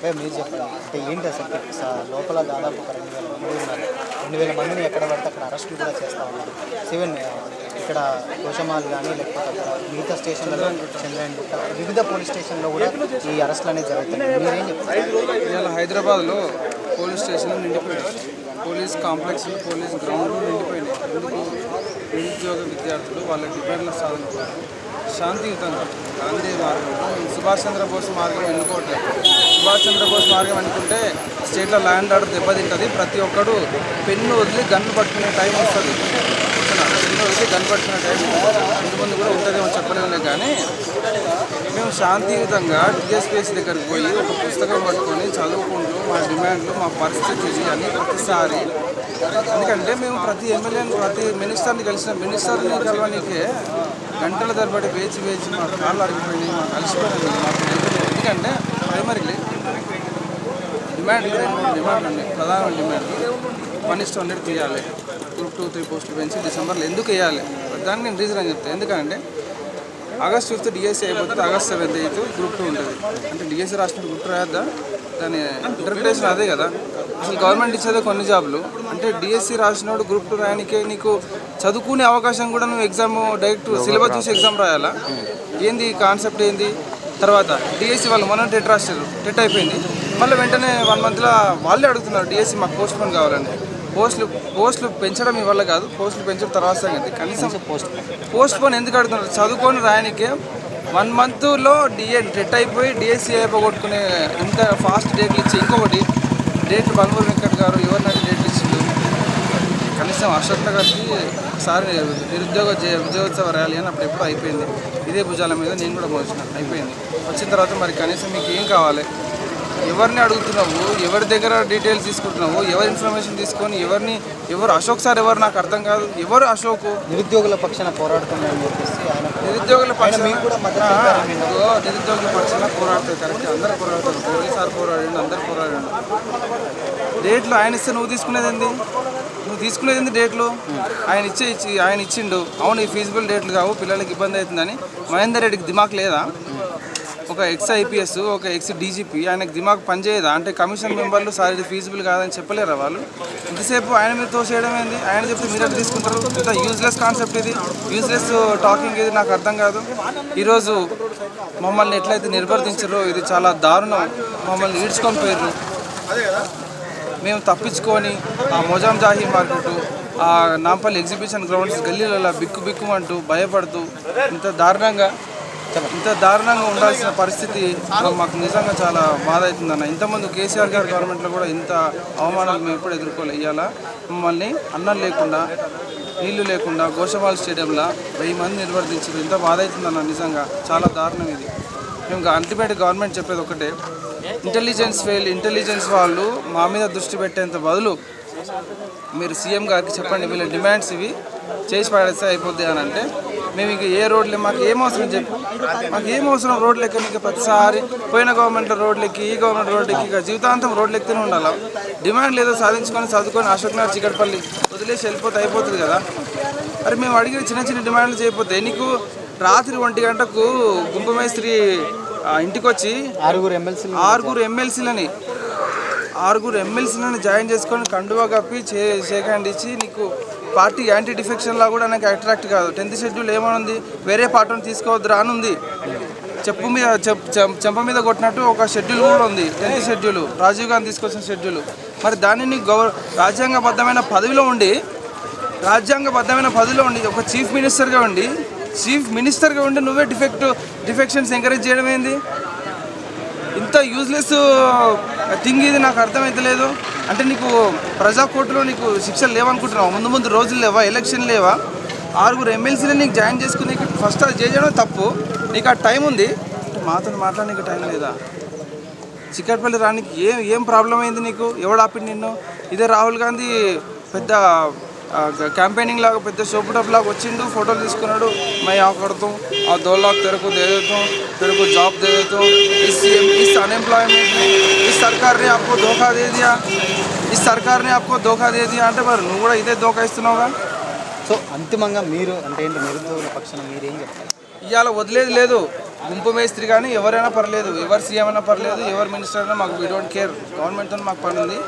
మీరు చెప్పండి అంటే ఏంటి అసలు లోపల దాదాపు ఒక 2000 మంది ఉన్నారు. 2000 మందిని ఎక్కడ పడితే అక్కడ అరెస్టులు కూడా చేస్తూ ఉన్నారు. సివెన్ ఇక్కడ కోశమాల్ కానీ లేకపోతే అక్కడ మిగతా స్టేషన్లలో చంద్రాయణగుట్ట వివిధ పోలీస్ స్టేషన్లో కూడా ఈ అరెస్టులు అనేది జరుగుతున్నాయి. మీరేం చెప్తారు? ఇవాళ హైదరాబాద్లో పోలీస్ స్టేషన్లు నిండిపోయినాయి, పోలీస్ కాంప్లెక్స్లు, పోలీస్ గ్రౌండ్లు నిండిపోయినాయి. ఎందుకు? నిరుద్యోగ విద్యార్థులు వాళ్ళ డిమాండ్ల సాధన కోసం శాంతియుతంగా గాంధీ మార్గంలో సుభాష్ చంద్రబోస్ మార్గం ఎన్నుకోవట్లేదు. సుభాష్ చంద్రబోస్ మార్గం అనుకుంటే స్టేట్లో ల్యాండ్ ఆర్డర్ దెబ్బతింటుంది. ప్రతి ఒక్కడు పెన్ను వదిలి గన్ను పట్టుకునే టైం వస్తుంది. పెన్ను వదిలి గన్ను పట్టుకునే టైం ముందు కూడా ఉంటుందేమో చెప్పలేములే. కానీ మేము శాంతియుతంగా డిఎస్పీఎస్ దగ్గరికి పోయి ఒక పుస్తకం పట్టుకొని చదువుకుంటూ మా డిమాండ్లు, మా పరిస్థితి అన్నీ ప్రతిసారి, ఎందుకంటే మేము ప్రతి ఎమ్మెల్యేని, ప్రతి మినిస్టర్ని కలిసిన మినిస్టర్ని కలవడానికే గంటల తరబడి వేచి మా కాళ్ళు అడిగిపోయినాయి, మాకు కలిసిపోయినాయి. ఎందుకంటే ప్రైమరీలీ డిమాండ్లు 2 డిమాండ్లు ఉన్నాయి. ప్రధానమైన డిమాండ్లు 1:100 తీయాలి, గ్రూప్ 2, 3 పోస్టులు పెంచి డిసెంబర్లో ఎందుకు వేయాలి దానికి నేను రీజన్ అని చెప్తాను. ఎందుకంటే ఆగస్ట్ 5 డిఎస్సీ అయిపోతుంది, ఆగస్ట్ 7 గ్రూప్ 2 ఉంటుంది. అంటే డిఎస్సీ రాసిన గ్రూప్ 2 రాయద్దా? దాని ఇంటర్ప్రిటేషన్ అదే కదా. అసలు గవర్నమెంట్ ఇచ్చేదే కొన్ని జాబులు. అంటే డిఎస్సీ రాసినోడు గ్రూప్ 2 రాయనికే నీకు చదువుకునే అవకాశం కూడా నువ్వు ఎగ్జామ్ డైరెక్ట్ సిలబస్ చూసి ఎగ్జామ్ రాయాలా? ఏంది కాన్సెప్ట్ ఏంది? తర్వాత డిఎస్సీ వాళ్ళు మొన్న టెట్ రాశారు, టెట్ అయిపోయింది, మళ్ళీ వెంటనే 1 మంత్లో వాళ్ళే అడుగుతున్నారు డిఎస్సీ మాకు పోస్ట్ పోన్ కావాలని. పోస్టులు పెంచడం మీ వల్ల కాదు, పోస్టులు పెంచడం తర్వాత సంగతి. కనీసం పోస్ట్ పోన్ ఎందుకు అడుగుతున్నారు? చదువుకొని రాయనికే 1 మంత్లో టెట్ అయిపోయి డిఎస్సీ అయిపోగొట్టుకునే ఇంత ఫాస్ట్ డేట్లు ఇచ్చి, ఇంకొకటి డేట్లు బంగూరు వెంకట్ గారు ఎవరినైతే డేట్లు ఇచ్చిండు, కనీసం అశోక్ నగర్కి ఒకసారి విజయోత్సవ ర్యాలీ అని అప్పుడు ఎప్పుడూ అయిపోయింది. ఇదే భుజాల మీద నేను కూడా మోసిన అయిపోయింది. వచ్చిన తర్వాత మరి కనీసం మీకు ఏం కావాలి? ఎవరిని అడుగుతున్నావు? ఎవరి దగ్గర డీటెయిల్స్ తీసుకుంటున్నావు? ఎవరి ఇన్ఫర్మేషన్ తీసుకొని ఎవరు అశోక్ సార్ ఎవరు నాకు అర్థం కాదు. ఎవరు అశోక్? నిరుద్యోగుల పక్షాన పోరాడుతున్నారని చెప్పేసి నిరుద్యోగుల పక్షాన పోరాడుతారు. కరెక్ట్, అందరూ పోరాడతారు. మోడీ సార్ పోరాడండి, అందరు పోరాడండి. డేట్లు ఆయన ఇస్తే నువ్వు తీసుకునేది డేట్లు ఆయన ఇచ్చిండు. అవును, ఈ ఫీజిబుల్ డేట్లు కావు, పిల్లలకి ఇబ్బంది అవుతుందని. మహేందర్ రెడ్డికి దిమాక్ లేదా? ఒక ఎక్స్ ఐపీఎస్, ఒక ఎక్స్ డీజీపీ, ఆయనకు దిమాగ్ పనిచేయదా? అంటే కమిషన్ మెంబర్లు సార్ ఇది ఫీజిబుల్ కాదని చెప్పలేరా వాళ్ళు? ఇంతసేపు ఆయన మీద తోసేయడం ఏంది? ఆయన చెప్తే మీరు తీసుకుంటారు. ఇంత యూజ్లెస్ కాన్సెప్ట్ ఇది, యూజ్లెస్ టాకింగ్ ఇది, నాకు అర్థం కాదు. ఈరోజు మమ్మల్ని ఎట్లయితే నిర్వర్తించారో ఇది చాలా దారుణం. మమ్మల్ని ఈడ్చుకొని పోయారు. మేము తప్పించుకొని ఆ మొజాం జాహీ మార్కెట్, ఆ నాంపల్లి ఎగ్జిబిషన్ గ్రౌండ్స్ గల్లీలలో బిక్కు అంటూ భయపడుతూ ఇంత దారుణంగా ఉండాల్సిన పరిస్థితి మాకు నిజంగా చాలా బాధ అవుతుందన్న. ఇంతకుముందు కేసీఆర్ గారి గవర్నమెంట్లో కూడా ఇంత అవమానాలు మేము ఎప్పుడు ఎదుర్కోలే. ఇవాళ మమ్మల్ని అన్నం లేకుండా, నీళ్లు లేకుండా గోషమాల్ స్టేడియంలో 1000 మంది నిర్వర్తించారు. ఇంత బాధ అవుతుందన్న. నిజంగా చాలా దారుణం ఇది. మేము అల్టిమేట్ గవర్నమెంట్ చెప్పేది ఒకటే, ఇంటెలిజెన్స్ వాళ్ళు మా మీద దృష్టి పెట్టేంత బదులు మీరు సీఎం గారికి చెప్పండి, వీళ్ళ డిమాండ్స్ ఇవి చేసి పడేస్తే అయిపోద్ది అని అంటే, మేము ఇంక ఏ రోడ్లు మాకు ఏమవసరం చెప్పు, మాకు ఏమవసరం రోడ్లు ఎక్కడానికి? ప్రతిసారి పోయిన గవర్నమెంట్లో రోడ్లెక్కి, ఈ గవర్నమెంట్ రోడ్లెక్కి, ఇక జీవితాంతం రోడ్లు ఎక్కితేనే ఉండాలి. డిమాండ్లు ఏదో సాధించుకొని చదువుకొని అశోక్ నగర్ చికట్పల్లి వదిలేసి వెళ్ళిపోతే అయిపోతుంది కదా. మరి మేము అడిగిన చిన్న చిన్న డిమాండ్లు చేయకపోతే నీకు రాత్రి 1 గంటకు గుంపమేస్త్రి ఇంటికి వచ్చి 6 ఎమ్మెల్సీలని జాయిన్ చేసుకొని కండువా కప్పి షేక్ హ్యాండ్ ఇచ్చి నీకు పార్టీ యాంటీ డిఫెక్షన్లా కూడా నాకు అట్రాక్ట్ కాదు. 10th షెడ్యూల్ ఏమనుంది? వేరే పార్టీని తీసుకోవద్దురా అని ఉంది. చెంప మీద కొట్టినట్టు ఒక షెడ్యూల్ కూడా ఉంది, 10th షెడ్యూల్, రాజీవ్ గాంధీ తీసుకొచ్చిన షెడ్యూల్. మరి దాన్ని నీకు రాజ్యాంగబద్ధమైన పదవిలో ఉండి ఒక చీఫ్ మినిస్టర్గా ఉండి నువ్వే డిఫెక్షన్స్ ఎంకరేజ్ చేయడం ఏంది? ఇంత యూజ్లెస్ థింగ్ ఇది, నాకు అర్థమైతలేదు. అంటే నీకు ప్రజా కోర్టులో నీకు శిక్షలు లేవనుకుంటున్నావు? ముందు రోజులు లేవా? ఎలక్షన్ లేవా? 6 ఎమ్మెల్సీని నీకు జాయిన్ చేసుకుని ఫస్ట్ అది చేయడం తప్పు. నీకు ఆ టైం ఉంది, మాతో మాట్లాడడానికి టైం లేదా? చిక్కట్పల్లి రానికి ఏం ప్రాబ్లం అయింది నీకు? ఎవడు ఆపింది నిన్ను? ఇదే రాహుల్ గాంధీ పెద్ద कैंपेनिंग लागा पेद्द शोपुटप लागा वच्चिंडु फोटोలు తీసుకున్నాడు मैं यहाँ करता हूँ और 2 लाख तेरे को दे देता हूँ तेरे को जॉब दे देता हूँ इस अनएम्प्लॉयमेंट में इस सरकार ने आपको धोखा दे दिया అంటే మరి నువ్వు కూడా ఇదే ధోకా ఇస్తున్నావుగా సో అంతిమంగా మీరు అంటే ఏంటి నిరుద్యోగుల పక్షాన మీరు ఏం చెప్తారు ఇయాల వదిలేది లేదు గుంపు మేస్త్రి కానీ ఎవరైనా పర్లేదు, ఎవరు సీఎం అయినా పర్లేదు, ఎవరు మినిస్టర్ అయినా మాకు వీ డోంట్ కేర్. గవర్నమెంట్తో మాకు పని ఉంది.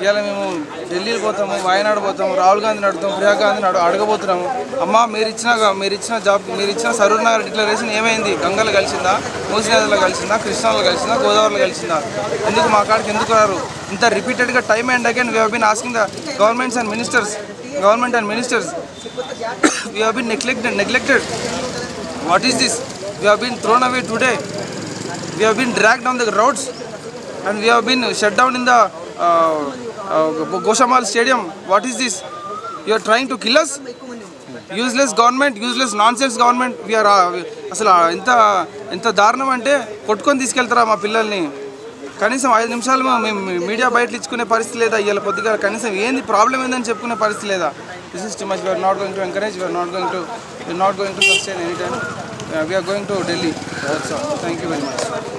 ఇవాళ మేము ఢిల్లీకి పోతాము, వాయనాడు పోతాము, రాహుల్ గాంధీని అడుగుతాము, ప్రియాంక గాంధీని అడగబోతున్నాము. అమ్మ మీరు ఇచ్చిన జాబ్, మీరు ఇచ్చిన సరూర్ నగర్ డిక్లరేషన్ ఏమైంది? గంగలు కలిసిందా, మూసీ నదిలో కలిసిందా, కృష్ణాలో కలిసిందా, గోదావరిలో కలిసిందా? ఎందుకు మా కాడికి ఎందుకు రారు? ఇంత రిపీటెడ్గా time and again we been asking the government and ministers we been neglected. What is this? We have been thrown away today. We have been dragged on the roads and we have been shut down in the Goshamal Stadium. What is this? You are trying to kill us? Useless government, useless nonsense government. We are అసలు ఎంత దారుణం అంటే కొట్టుకొని తీసుకెళ్తారా మా పిల్లల్ని? కనీసం 5 నిమిషాలు మేము మీడియా బయటలు ఇచ్చుకునే పరిస్థితి లేదా? ఇవాళ కొద్దిగా కనీసం ఏంది ప్రాబ్లం ఏందని చెప్పుకునే పరిస్థితి లేదా? This is too much. We are not going to encourage. We are not going to sustain any time. We are going to Delhi. That's all. Thank you very much.